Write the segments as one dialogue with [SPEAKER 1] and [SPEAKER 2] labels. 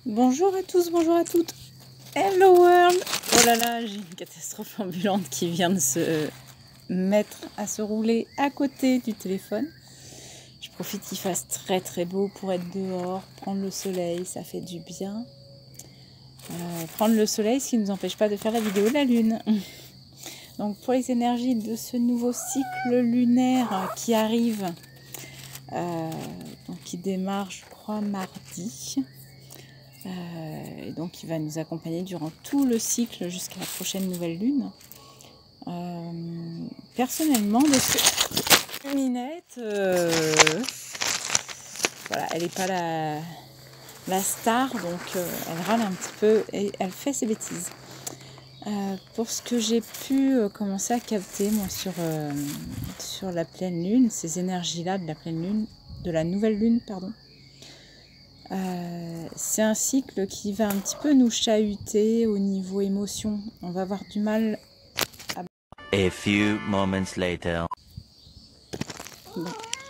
[SPEAKER 1] Bonjour à tous, bonjour à toutes. Hello world. Oh là là, j'ai une catastrophe ambulante qui vient de se mettre à se rouler à côté du téléphone. Je profite qu'il fasse très très beau pour être dehors, prendre le soleil, ça fait du bien. Prendre le soleil, ce qui ne nous empêche pas de faire la vidéo de la lune. Donc pour les énergies de ce nouveau cycle lunaire qui arrive, donc qui démarre je crois mardi. Et donc il va nous accompagner durant tout le cycle jusqu'à la prochaine nouvelle lune. Personnellement, de cette luminette, voilà, elle n'est pas la star, donc elle râle un petit peu et elle fait ses bêtises. Pour ce que j'ai pu commencer à capter moi sur la pleine lune, ces énergies-là de la pleine lune, de la nouvelle lune, pardon. C'est un cycle qui va un petit peu nous chahuter au niveau émotion. On va avoir du mal à...
[SPEAKER 2] A few moments later.
[SPEAKER 1] Bon,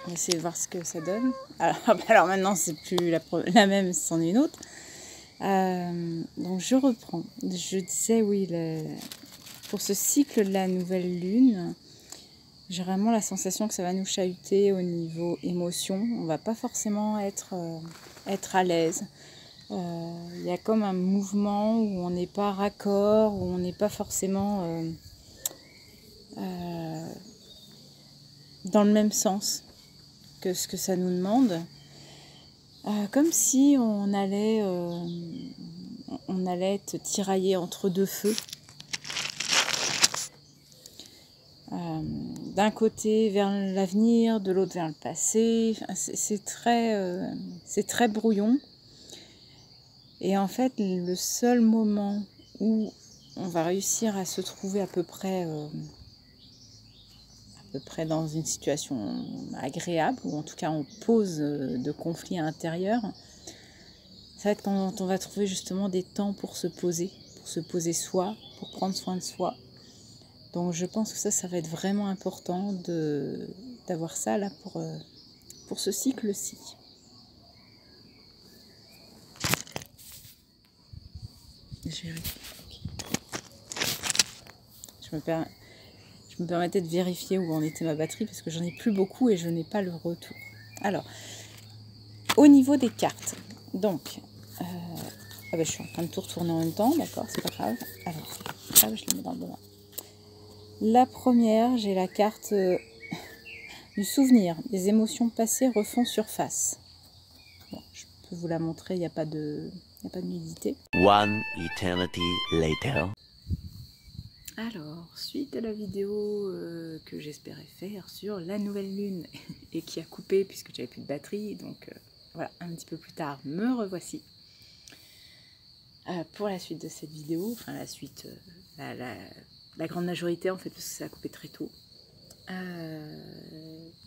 [SPEAKER 1] on va essayer de voir ce que ça donne. Alors maintenant, c'est plus la même, c'en est une autre. Donc je reprends. Je disais oui, pour ce cycle de la nouvelle lune, j'ai vraiment la sensation que ça va nous chahuter au niveau émotion. On va pas forcément être à l'aise. Il y a comme un mouvement où on n'est pas raccord, où on n'est pas forcément dans le même sens que ce que ça nous demande. Comme si on allait être tiraillé entre deux feux. D'un côté vers l'avenir, de l'autre vers le passé. C'est très brouillon. Et en fait, le seul moment où on va réussir à se trouver à peu près dans une situation agréable, ou en tout cas en pause de conflit intérieur, ça va être quand on va trouver justement des temps pour se poser soi, pour prendre soin de soi. Donc je pense que ça va être vraiment important d'avoir ça là pour ce cycle-ci. Je vérifie. Je me permettais de vérifier où en était ma batterie parce que j'en ai plus beaucoup et je n'ai pas le retour. Alors, au niveau des cartes, donc, je suis en train de tout retourner en même temps, d'accord, c'est pas grave. Alors, je le mets dans le bon. La première, j'ai la carte du souvenir. Les émotions passées refont surface. Bon, je peux vous la montrer, il n'y a pas de nudité.
[SPEAKER 2] One eternity later.
[SPEAKER 1] Alors, suite à la vidéo que j'espérais faire sur la nouvelle lune et qui a coupé puisque j'avais plus de batterie, donc voilà, un petit peu plus tard, me revoici pour la suite de cette vidéo, enfin la suite, la grande majorité en fait, parce que ça a coupé très tôt.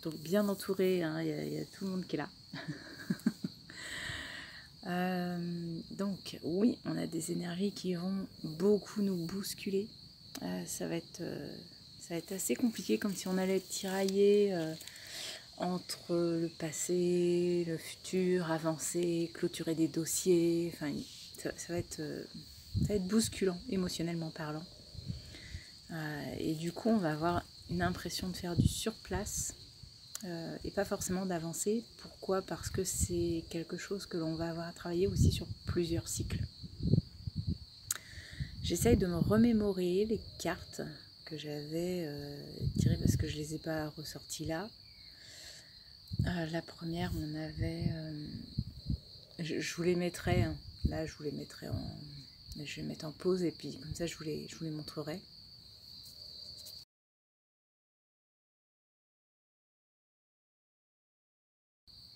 [SPEAKER 1] Donc bien entouré, hein, y a tout le monde qui est là. Donc oui, on a des énergies qui vont beaucoup nous bousculer. Ça va être assez compliqué, comme si on allait être tiraillé entre le passé, le futur, avancer, clôturer des dossiers. Enfin, ça va être bousculant, émotionnellement parlant. Et du coup, on va avoir une impression de faire du surplace et pas forcément d'avancer. Pourquoi ? Parce que c'est quelque chose que l'on va avoir à travailler aussi sur plusieurs cycles. J'essaye de me remémorer les cartes que j'avais tirées parce que je ne les ai pas ressorties là. La première, on avait... je vous les mettrai, hein. Là je vous les mettrai en... Je vais les mettre en pause et puis comme ça je vous les montrerai.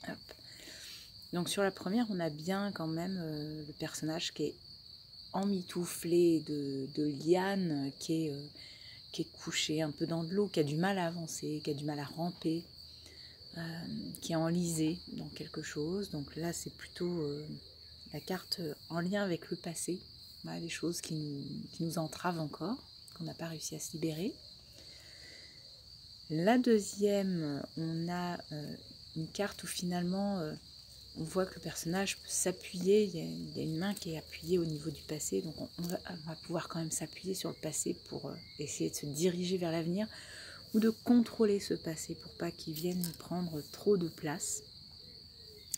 [SPEAKER 1] Hop. Donc sur la première, on a bien quand même le personnage qui est emmitouflé de lianes, qui est couché un peu dans de l'eau, qui a du mal à avancer, qui a du mal à ramper, qui est enlisé dans quelque chose. Donc là, c'est plutôt la carte en lien avec le passé, voilà, des choses qui nous entravent encore, qu'on n'a pas réussi à se libérer. La deuxième, on a une carte où finalement on voit que le personnage peut s'appuyer, il y a une main qui est appuyée au niveau du passé, donc on va pouvoir quand même s'appuyer sur le passé pour essayer de se diriger vers l'avenir ou de contrôler ce passé pour pas qu'il vienne nous prendre trop de place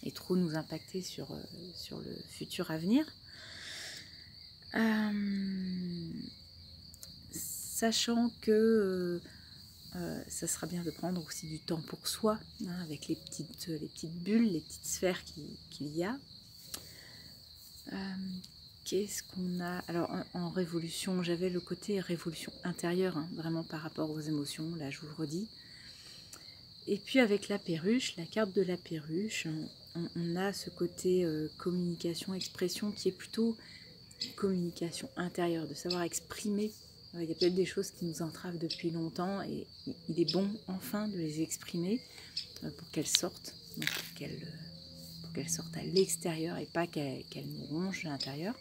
[SPEAKER 1] et trop nous impacter sur le futur à venir. Sachant que ça sera bien de prendre aussi du temps pour soi, hein, avec les petites bulles, les petites sphères qu'il y a. Qu'est-ce qu'on a? Alors en révolution, j'avais le côté révolution intérieure, hein, vraiment par rapport aux émotions, là je vous le redis. Et puis avec la perruche, la carte de la perruche, on a ce côté communication, expression qui est plutôt communication intérieure, de savoir exprimer. Il y a peut-être des choses qui nous entravent depuis longtemps et il est bon enfin de les exprimer pour qu'elles sortent, donc pour qu'elles sortent à l'extérieur et pas qu'elles nous rongent à l'intérieur.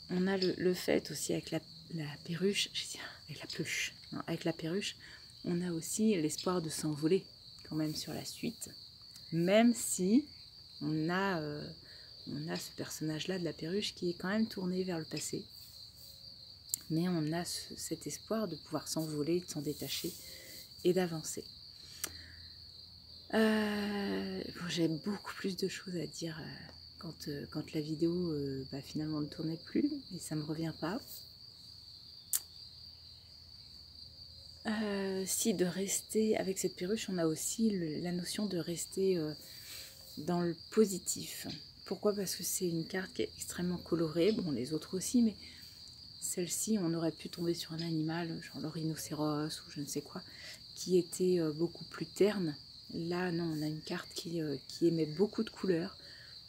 [SPEAKER 1] On a le fait aussi avec la perruche, je dis avec la peluche, non, avec la perruche, on a aussi l'espoir de s'envoler quand même sur la suite, même si on a ce personnage-là de la perruche qui est quand même tourné vers le passé. Mais on a cet espoir de pouvoir s'envoler, de s'en détacher et d'avancer. Bon, j'ai beaucoup plus de choses à dire quand la vidéo finalement ne tournait plus et ça ne me revient pas. Si de rester avec cette perruche, on a aussi la notion de rester dans le positif. Pourquoi? Parce que c'est une carte qui est extrêmement colorée, bon les autres aussi, mais celle-ci on aurait pu tomber sur un animal, genre le rhinocéros ou je ne sais quoi, qui était beaucoup plus terne. Là non, on a une carte qui émet beaucoup de couleurs,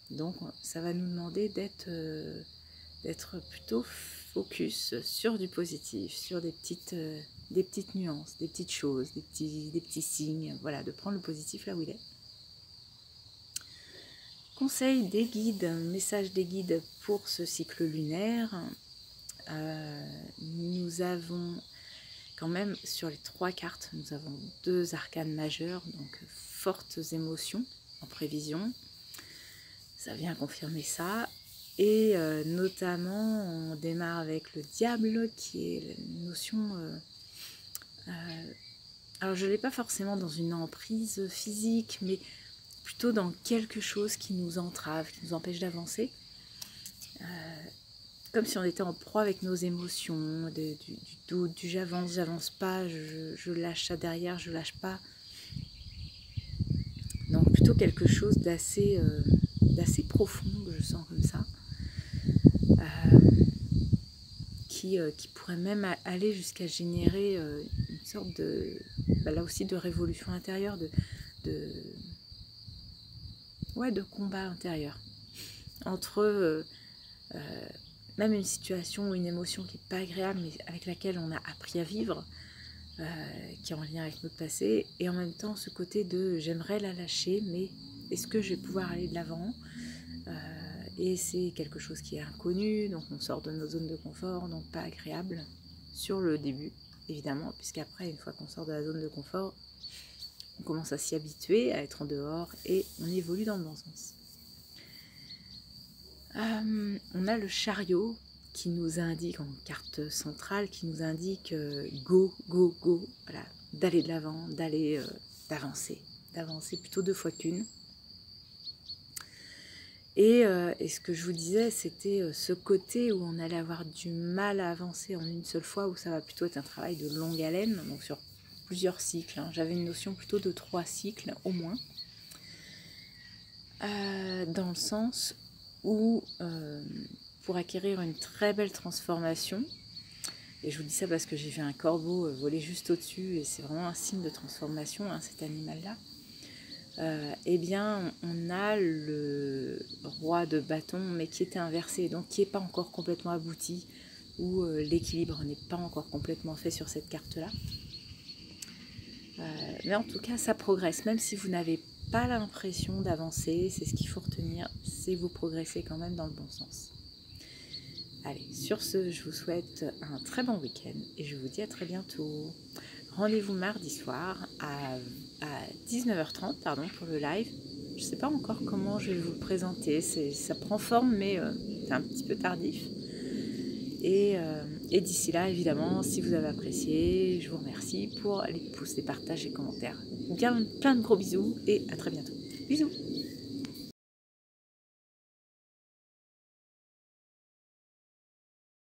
[SPEAKER 1] donc ça va nous demander d'être plutôt focus sur du positif, sur des petites nuances, des petites choses, des petits signes, voilà, de prendre le positif là où il est. Conseil des guides, message des guides pour ce cycle lunaire. Nous avons quand même sur les 3 cartes, nous avons 2 arcanes majeures, donc fortes émotions en prévision. Ça vient confirmer ça. Et notamment, on démarre avec le diable, qui est une notion... alors, je ne l'ai pas forcément dans une emprise physique, mais plutôt dans quelque chose qui nous entrave, qui nous empêche d'avancer. Comme si on était en proie avec nos émotions, du doute, du j'avance pas, je lâche ça derrière, je lâche pas. Donc, plutôt quelque chose d'assez profond, je sens comme ça. Qui pourrait même aller jusqu'à générer une sorte de, là aussi, de révolution intérieure, de combat intérieur. Entre même une situation ou une émotion qui n'est pas agréable, mais avec laquelle on a appris à vivre, qui est en lien avec notre passé, et en même temps ce côté de j'aimerais la lâcher, mais est-ce que je vais pouvoir aller de l'avant? Et c'est quelque chose qui est inconnu, donc on sort de nos zones de confort, donc pas agréable sur le début, évidemment, puisqu'après, une fois qu'on sort de la zone de confort, on commence à s'y habituer, à être en dehors, et on évolue dans le bon sens. On a le chariot qui nous indique, en carte centrale, qui nous indique go, go, go, voilà, d'aller de l'avant, d'avancer plutôt 2 fois qu'une. Et ce que je vous disais, c'était ce côté où on allait avoir du mal à avancer en une seule fois, où ça va plutôt être un travail de longue haleine, donc sur plusieurs cycles. Hein. J'avais une notion plutôt de 3 cycles au moins, dans le sens où pour acquérir une très belle transformation, et je vous dis ça parce que j'ai vu un corbeau voler juste au-dessus, et c'est vraiment un signe de transformation, hein, cet animal-là. Eh bien, on a le roi de bâton, mais qui était inversé, donc qui n'est pas encore complètement abouti, où l'équilibre n'est pas encore complètement fait sur cette carte-là. Mais en tout cas, ça progresse, même si vous n'avez pas l'impression d'avancer, c'est ce qu'il faut retenir, c'est vous progressez quand même dans le bon sens. Allez, sur ce, je vous souhaite un très bon week-end, et je vous dis à très bientôt. rendez-vous mardi soir à 19h30 pour le live. Je ne sais pas encore comment je vais vous le présenter, ça prend forme mais c'est un petit peu tardif. Et d'ici là, évidemment, si vous avez apprécié, je vous remercie pour les pouces, les partages et commentaires. Bien, plein de gros bisous et à très bientôt. Bisous!